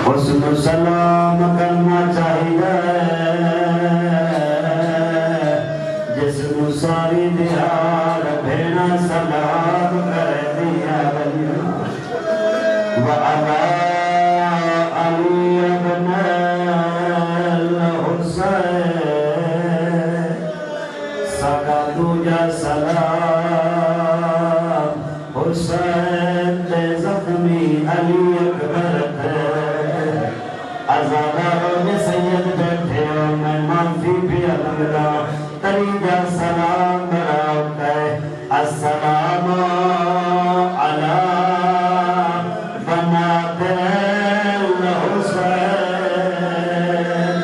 حسن سلام کرنا چاہیے جس کو ساری دیار بھینا سلام کر دیا وعلا علی ابن الحسین ساکا دوجا سلام حسین دے زخمی علی اکبر ازاداروں میں سید بیٹھے اور میں معافی بھی الگا تریجا سلام میرا ہوتا ہے السلام علی بنات الحسین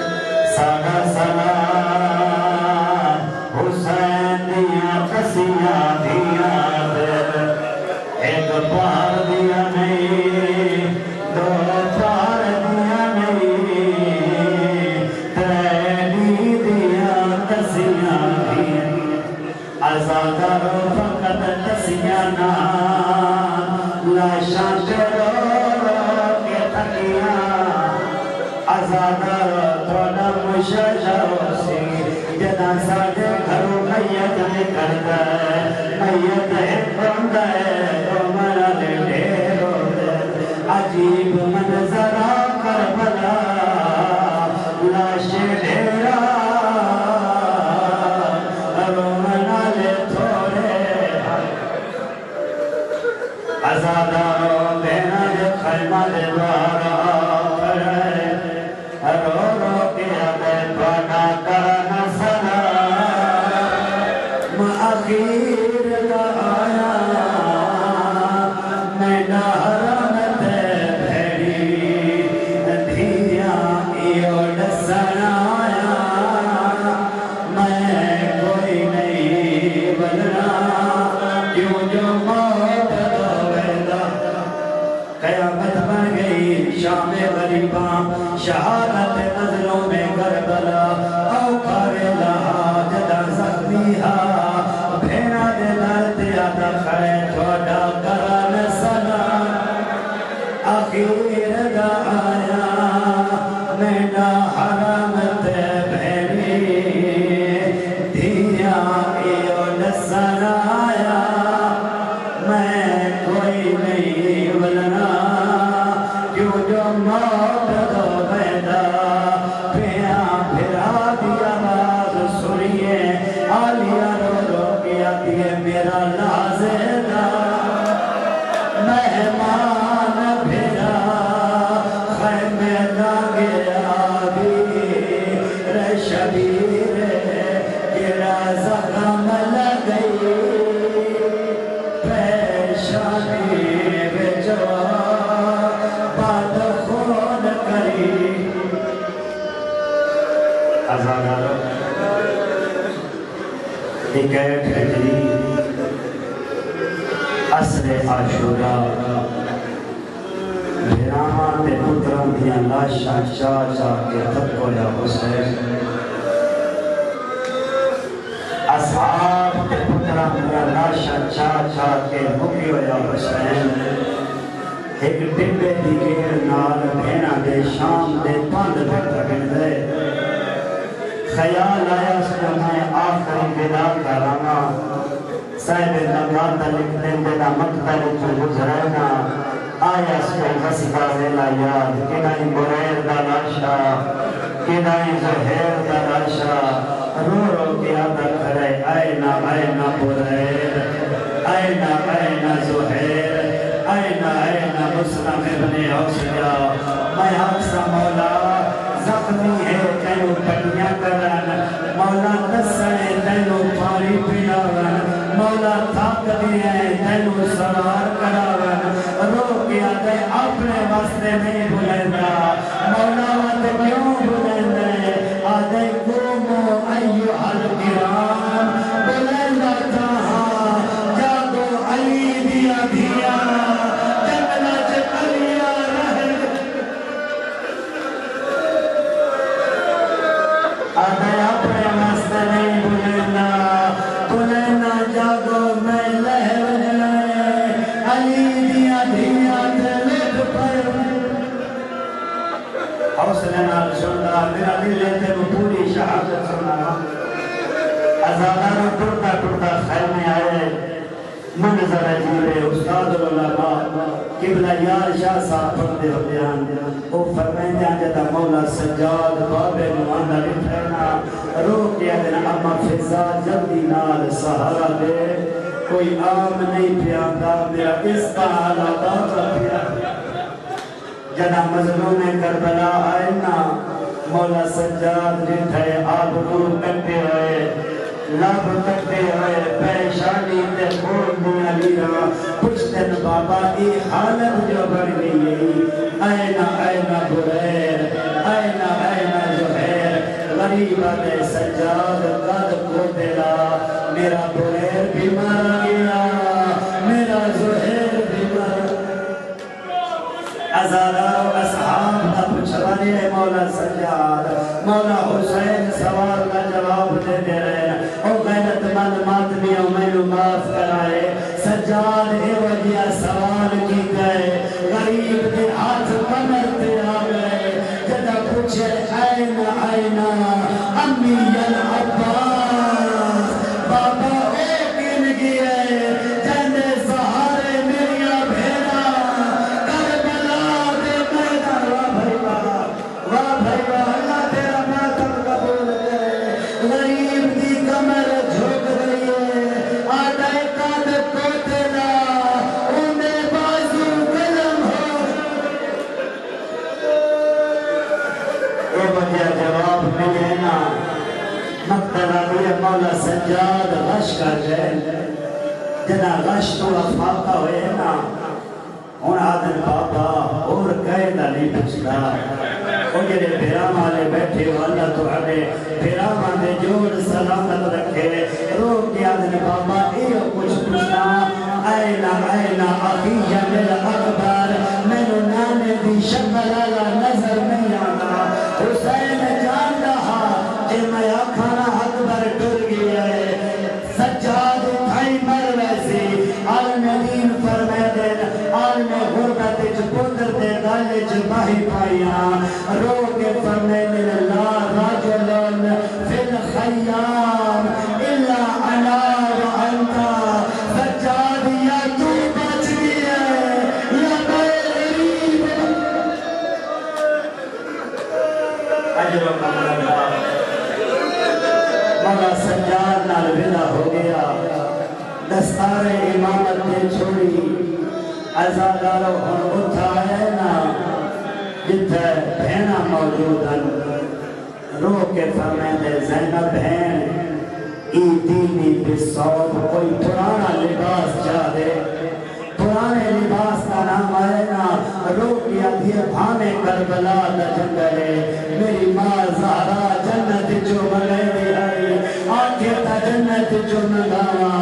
سادہ سلام حسین دیا کسیاں دیا ایک پار دیا نہیں دو پار دیا نہیں تیری دیا کسیاں دیا ازادارو فقط کسیاں نا لاشاں رو رو کے تھکیاں ازادارو تھوڑا مشجر سی جدا ساڑھے گھروں میت میں کرتا ہے میت ایک بندہ ہے تو مرا لے ڈھیرو عجیب منظرہ کربلا لاش ڈھیرا رومنا لے تھوڑے ازاداروں دینا لے خیمہ دے بارا کرے رو رو کے ابے پانا کرنا سلام اخیر کا آیا میں نہرم تے بھیڑی دھیاں ایوڑ سنایا میں کوئی نہیں بننا کیوں جو موت دویدہ قیامت بن گئی شام غریباں شہادت نظروں میں کربلا اوکھار لہا جدا زخمی ہا بھینا دے دلتے آتا خرے تھوڑا کرن سلام آخیر دا آیا میں نہ حرم تے بھیڑی دھیاں ایوڑ سنایا میں کوئی نہیں بلنا کیوں جو موت دو بیدا پھیاں پھرا دیا باز سنیے آلیا رو رو کیا دیئے میرا لازدہ مہمان بھیرا خیمے گیا بیر شبیر گرا زخم لگئی پیشانی بجوا بات خون کری ازاداروں ایک ہجری عصر عاشورہ بھیراما تے پتران دیا لاشا چاچا کے تھکو یا حسین اصحاب تے پتران دیا لاشا چاچا کے مکیو یا حسین ایک ڈبے دی گیر نال بھینا دے شام دے پاند دے تکن دے خیال آیا اس کو میں آخری بدا کرانا صاحب نگاتا لکھنے دینا مقتل تو گزرائنا آیا اس کو غصبہ ویلا یاد کدائی بریر دا لاشا کدائی زہیر دا لاشا رو رو کیا دا کھرے آئینا آئینا بریر آئینا آئینا زہیر آئینا آئینا مسلم ابن حسیہ میں حقصہ مولا زخمی ہے تینو پٹیاں کرن مولا دسنے تینو پاری پلاون مولا تھاک دیئے تینو سوار کراون رو کیا دے اپنے واسطے نہیں بھولندا مولا وات کیوں بھولندے آدھے قومو ایوہ الگرام بھولندا تاہاں جاگو علی دیا دیا جنگلہ چکلیا رہے آدھے اپنے واسطے نہیں بھولندا بھولندا جاگو میں لہر علی دیا دیا دلت پر حوصلے نال سننا میرا دل لیتے میں پوری شہادت سنا ازاداروں ٹرتا ٹرتا خیمے آئے منظر عجیبے استاد العلماء قبلہ یار شاہ صاحب پڑھتے ہوتے ہیں وہ فرمائیں جدا مولا سجاد بابے نوانا لٹھینا رو کیا دینا اما فضا جلدی نال سہارا دے کوئی آم نہیں پیاندا میرا اس کا حالا بابا پیا جدا مظلوم کربلا آئے نا مولا سجاد لٹھے آبرو کٹے ہوئے لب کٹے ہوئے پیشانی تے کھول دیا لیا پشتن بابا ای حالت جو بڑھ گئی اینا اینا بریر اینا اینا زہیر غریبہ دے سجاد قد کو دلا میرا بریر بھی مر گیا میرا زہیر بھی مر ازادار و اصحاب کا پچھوانے مولا سجاد مولا حسین سوال کا جواب دے دے رہے ہیں او غیرت مند ماتمیوں میں معاف کرائے سجاد اے وجہ سوال کی گئے غریب دے ہاتھ کمر تے آ گئے جدا پوچھے اینا اینا امی العباس بابا اے کن گئے جنے سہارے میریا بھیڑا کربلا دے میدان واہ بھائی واہ اللہ تیرا ماتم قبول کرے غریب دی کمر جھک رہی ہے آدھائی قاد کو تیرا اندے بازو قلم ہو اے وجہ جواب ملے نا مقتدہ بھی مولا سجاد غش کر جائے جنا غش تو افاقہ ہوئے نا ان آدھن بابا اور قیدہ نہیں پچھتا اور جنہیں پیرام آلے بیٹھے ہو اللہ تو آلے پیرام آلے جوڑ سلامت رکھے روک کے آدھن بابا ایو کچھ پوچھنا اینا اینا عقیہ میرا اکبر میں نے نانے دی شکل اللہ نظر نہیں آنا حسین جان رہا جے میں آکھانا اکبر ٹر گیا ہے سجاد تھائی مر ویسی عالم دین فرمے دین عالم غربت پتر دے گالے باہی پائیاں رو کے فرمے دین لا راجلن فی الخیام الا علا وانتا سجاد یا تو بچ گیا یا غریب اجر و قبل اللہ مولا سجاد نال ودا ہو گیا دستار امامت نے چھوڑی ازادارو ہم اٹھائے نا جتھے بہنا موجودن رو کے فرمائے دے زینب بہن ای دینی بسوب کوئی پرانا لباس جا دے پرانے لباس کا نام آئے نا رو کیا دھیر بھانے کربلا دا جنگلے میری ماں زہرا جنت جو ملے دی آئی آنکھیں تا جنت جو مگاوا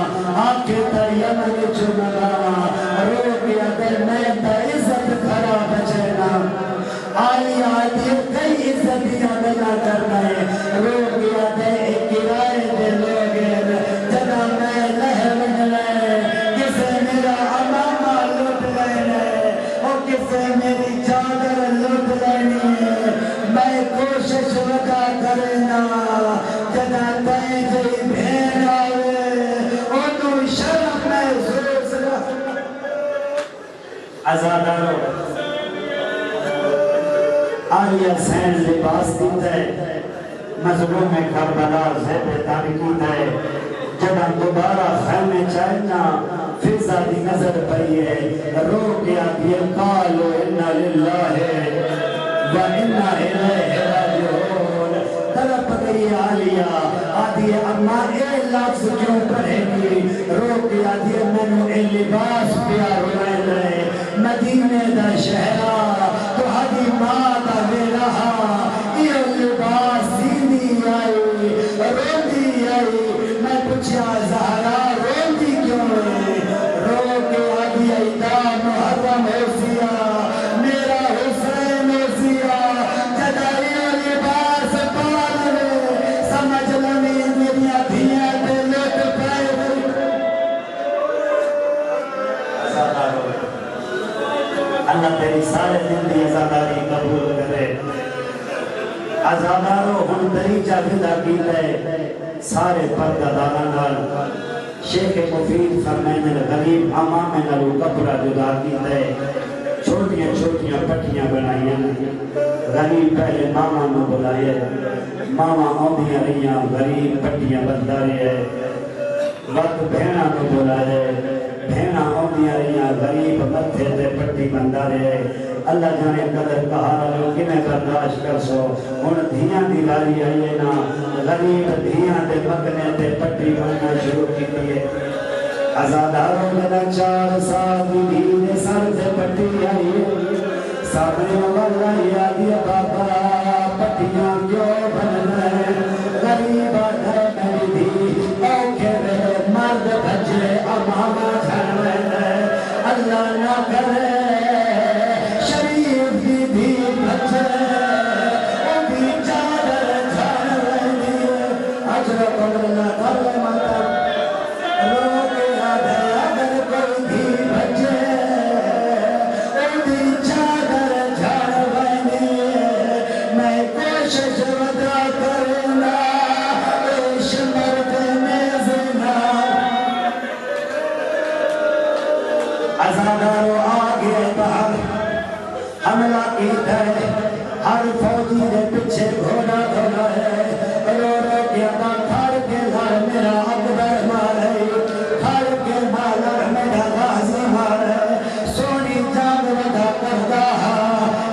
آنکھیں تا یمن جو مگاوا رو کیا دل میں تا عزت کھرا بچینا آئی آئی کئی عزتیاں بنا کرنا ہے رو کیا دے ایک کرائے دے لوگیں جنا میں لہر گلے کسے میرا امامہ لوٹ لینے اور کسے میری چادر لوٹ لینی میں کوشش وکا کرنا جنا تائیں جئی بھین آوے انہوں شرم محسوس رہا ازادارو آلیا سین لباس دیتا ہے مظلوم کربلا زیب تاریکی ہے جب دوبارہ خیمے چاہنا فضا دی نظر پئی ہے رو کیا دیا قالو انا للہ و انا الیہ راجعون طرف گئی آلیا آدھی اما اے لفظ کیوں پڑھے گی رو کیا دیا منو اے لباس پیار ہوئے لئے مدینے دا شہرہ تو حدی ماں دا بے رہا یہ لباس دینی آئی روندی آئی میں پوچھا زہرا روندی کیوں ہے رو کے آدھی ایدہ محرم ہو سیا میرا حسین ہو سیا جدائی لباس پالے سمجھ لنی دنیا دھیاں دے لوٹ پائے اللہ تیری سارے دن دی ازاداری قبول آزادارو ہن دریجہ فدا کیتا ہے سارے پردہ داران شیخ مفید فرمائن غریب امام نلو کپڑا جدا کیتا ہے چھوٹیاں چھوٹیاں پٹیاں بنائیاں غریب پہلے ماما نو بلائے ماما آدھیاں رہیاں غریب پٹیاں بندہ رہے وقت بھینا نو بلائے بھینا آدھیاں رہیاں غریب متھے تے پٹی بندہ رہے اللہ جانے قدر کہا لو کہ میں برداشت کر سو ان دھیاں دی لاری آئیے نا غریب دھیاں تے مکنے تے پٹی بننا شروع کی دیئے آزاداروں میرا 4 سال کی دھیرے سر سے پٹی آئیے سامنے واللہ یادی بابا پٹیاں کیوں بن گئے غریب آدھر میری دھی اوکے میرے مرد بھجے امامہ گھر میں اللہ نہ کرے شریف کی دھی بھجے او بھی چادر جھاڑ رہی اجر قدر کر مطلب آزادارو آگے باہر حملہ کیتا ہے ہر فوجی دے پچھے گھوڑا دھوڑا ہے رو رو کے ادا کھار کے لار میرا اکبر مارے کھار کے مالر میرا غازی مارے سونی جاگ ودا کردہ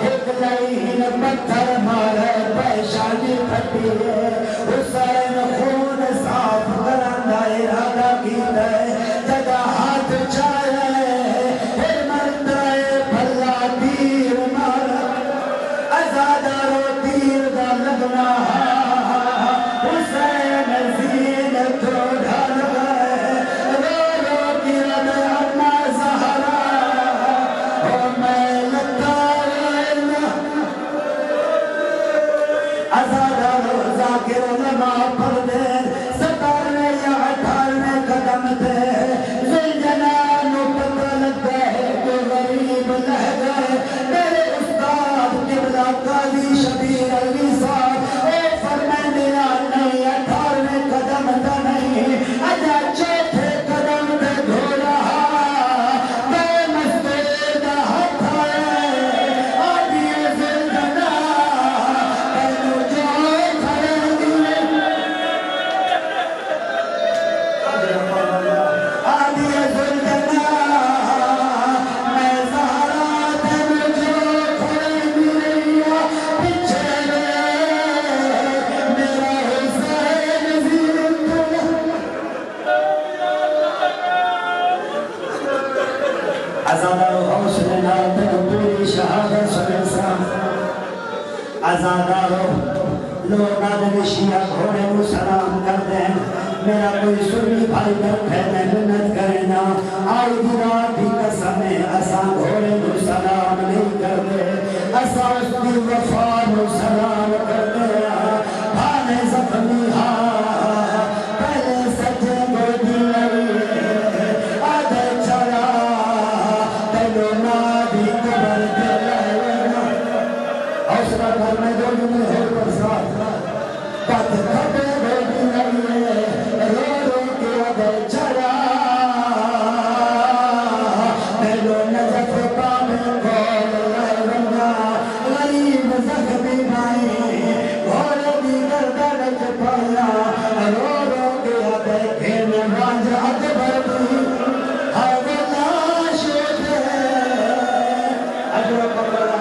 ایک لئین پتھر مارے پیشانی پھٹی ہے حسین خون صاف کرندہ ارادہ کیتا ہے جگہ ہاتھ چاہے آزادارو لوگ آدھے شیعہ گھوڑے کو سلام کر دیں میرا کوئی سنی بھائی بیٹھے میں منت کرنا آئی دی رات بھی قسمیں اسا گھوڑے کو سلام نہیں کر دے اسا اس کی وفا کو سلام کر دے بھانے زخمی پہلے سجے گودی لگے آدھے چلا تیلو نادی قبر دے حوصلہ کرنے دو جنہیں ہے پر ساتھ پت کھٹے بیٹی نہیں ہے رو رو کے ادھے چڑا میلو نجف پانے کھول لائے رنگا غریب زخمی بھائی گھوڑے بھی گردن کے پایا رو رو کے ادھے کھینے رانج اکبر بھی ہر ولاش ہوتے اجر پکڑا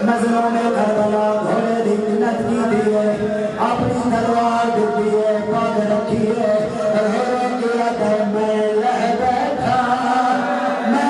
مظلوم کربلا گھوڑے دی منت کی دیئے اپنی تلوار دیئے پاگ رکھیے رو کیا در میں لہ بیٹھا میں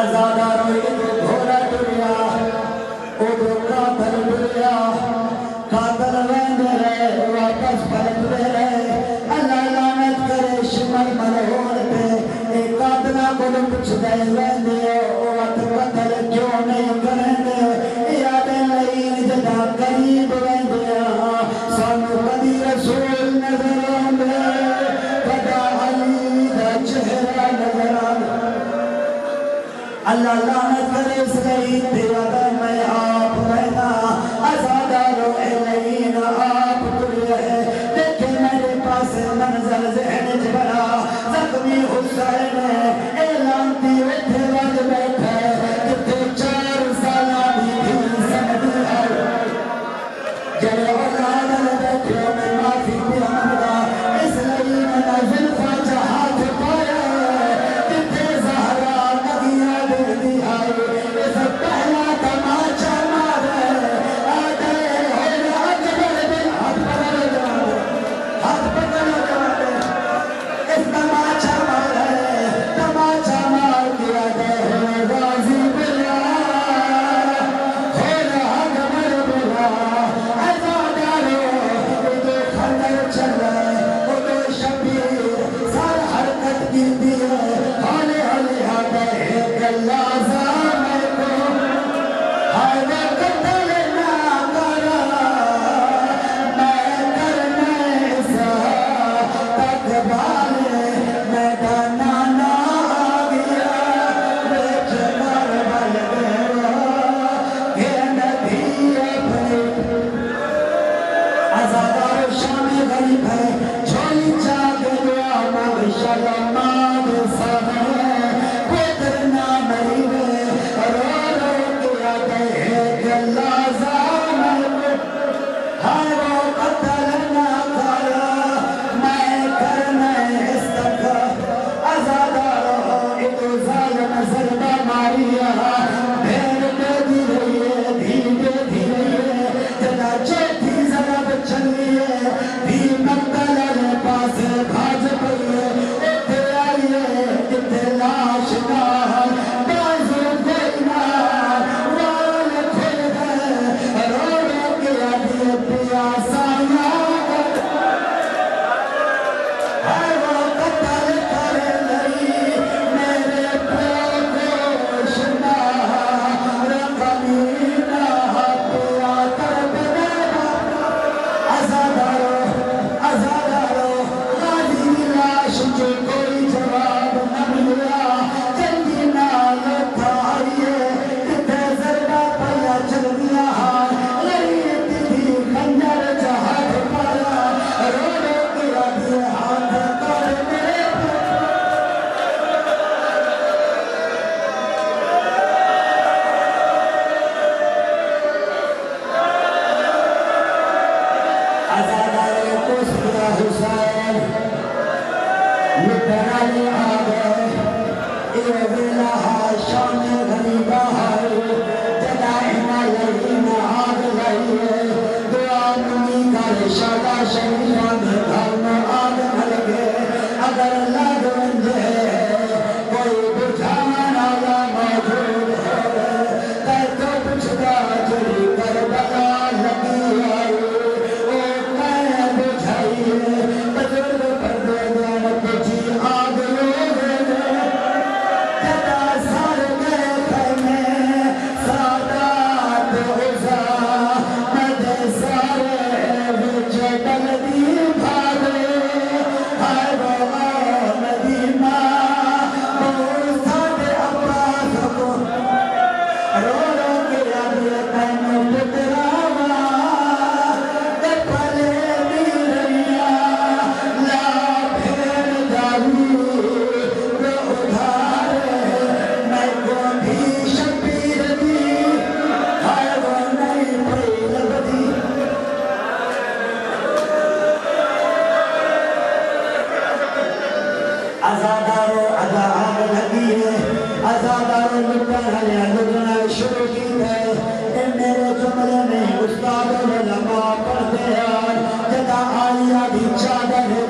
ازادارو ادو گھوڑا ٹریا ادو قاتل ٹریا قاتل ویندے رہے واپس پلٹ رہے اللہ لعنت کرے شمر ملعون پہ ایک قاتلہ کو پچھ دے ویندے وقت قتل کیوں نہیں کریں دے یاد لئین جدا قریب ویندے سانو قدی رسول نظر آمدے قدا علی دا چہرہ نظر آمدے اللہ لعنت کرے اس لئی تیرا میں آپ رہنا ازادارو الہین آپ تر رہے دیکھے میرے پاس منظر ذہن جبرا زخمی حسین اعلان دی ویٹھے وج بیٹھے جتے 4 سالہ بھی سمجھ آئے جڑے اولاد بیٹھے میں معافی پہ حمدہ اس لئی میں نازل فاجہ ہاتھ پایا جتے زہرا نبیہ دی آئے اس پہلا تماچا مارے آدھے ہوئے اکبر بن ہاتھ پکڑ جانے اس تماچا مارے تماچا مار دیا دے غازی بلا ہوئے اکبر بلا ازادارو ادو خندر چلے ادو شبیر سار حرکت کی دیئے ہولے ہولے آدھے گلہ زامے کو ہائے وہ قتل نہ کرا میں کرنے سا تقبالے میدانہ نہ آگیا بیچ کربل بیرا کہ نبی اپنے ازادار شام غریب ہے چھولی چاک دعا ماغ شلم ماغ سامنے پتر نہ مریوے رو رو کیا دے گلہ زامن ہائے وہ قتل نہ کرا میں کرنے استقا ازادارو ادو ظالم ضربہ ماریا بھیر بے دی رہیے بھی بے دی رہیے جدا چوتھی ضرب چلیے بھی مقتل علیہ پاس بھاج پئیے اتے آئیے اتے لاش نال بازو دینا وال کھل گئے رو رو کے آدھے پیاسا یاد ہائے وہ قتل کرے لئی میرے پروگوش نہ رقمی نہ پیا کر بنے ازادارو غازی لاش جو کوئی جواب نہ ملا جلدی نال تھائیے کتے ضربہ پیا چل دیا غریب تھی خنجر جہاد پایا رو رو کیا دیے ہاتھ کر میرے ازادارو کس دیا حسین لٹرالی آگئے اے ویلہ شام غریبہ ہے جدا حمالین آگ لائیے دعا منی کر شادہ شریفان گھر میں آگ نہ لگے اگر لگ ونجے کوئی بجھان آگا موجود ہے کر تو پچھتا جری کربلا لگی آئی او میں بجھائیے بزرگ پردے دین بجھی آگ لوگے جدا سار گئے خیمے سادات عزا مد سارے وچ بلدی بھاگے ہائے بابا ندیمہ موسیٰ دے عباس کو رو رو کے آدھے تینو پتراما دپلے دی ریا لا پھر جاوی رو ادھارے میں کو بھی شبیر دی ہائے وہ نہیں پڑی لبدی ازادارو ادا آگ لگی ہے ازادارو لٹن ہلیا لگنا شروع کی ہے اے میرے جملے میں استاد علماء پڑھتے ہیں جدا آلیا بھی چادر